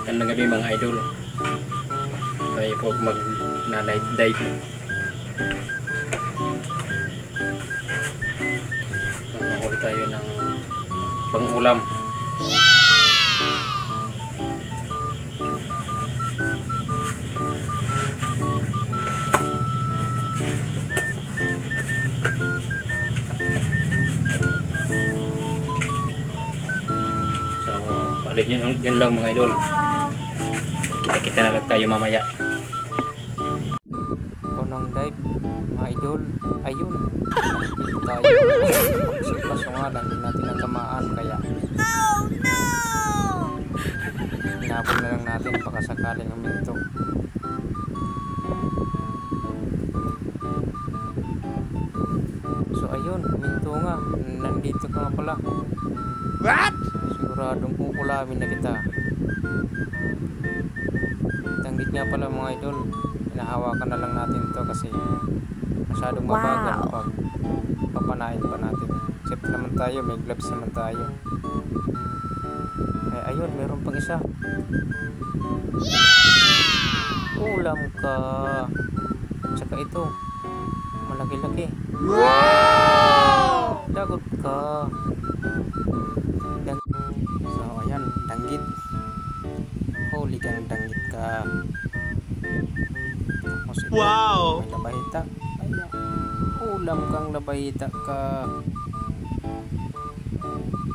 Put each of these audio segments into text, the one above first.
Yan lang kami mga idol. Tayo po mag na night dive. Manghuli tayo ng pang-ulam. Balik yun lang mga idol. Kita-kita na lang tayo mamaya. Unang dive mga idol. Ayun. Dito tayo. Kaso nga lang din natin natamaan kaya hinabol na lang natin baka sakaling huminto. So ayun, huminto nga. Nandito ka nga pala. What? Siguradong kukulamin na kita. Tanggit nga pala mga idol. Hinahawakan na lang natin to kasi masyadong mabagal pag papanain pa natin. Safety naman tayo, may gloves naman tayo. Eh ayun, meron pang isa. Ulam ka. Tsaka ito, malaki-laki. Dagot ka. So ayan, danggit. Huli kang danggit ka. Tapos ito, wow, may labahita. Ayan, ulam kang labahita ka.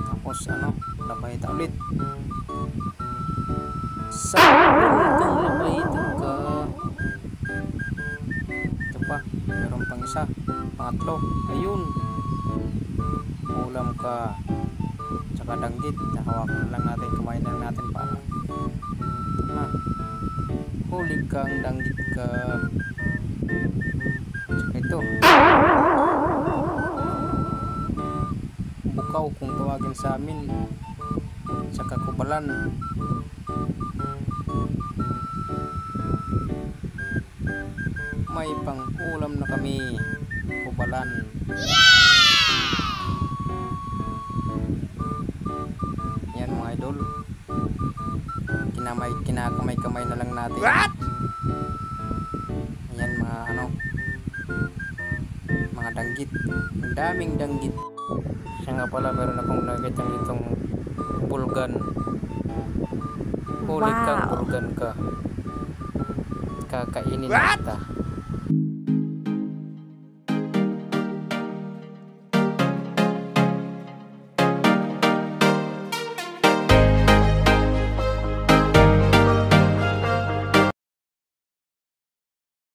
Tapos ano, labahita ulit. Sabon kang labahita ka. Ito pa, meron pang isa, pangatlo. Ayun, ulam ka tsaka danggit. Hawakan lang natin, kumain lang natin para huli kang danggit ka. Tsaka ito, bukaw kung tawagin sa amin, tsaka kubalan. May pang ulam na kami, kubalan. Yan mga idol, kinakamay-kamay na lang natin. Ayan mga ano, mga danggit. Ang daming danggit. Siya nga pala, meron akong nakita nitong pulgan. Huli kang pulgan ka. Kakainin na kita.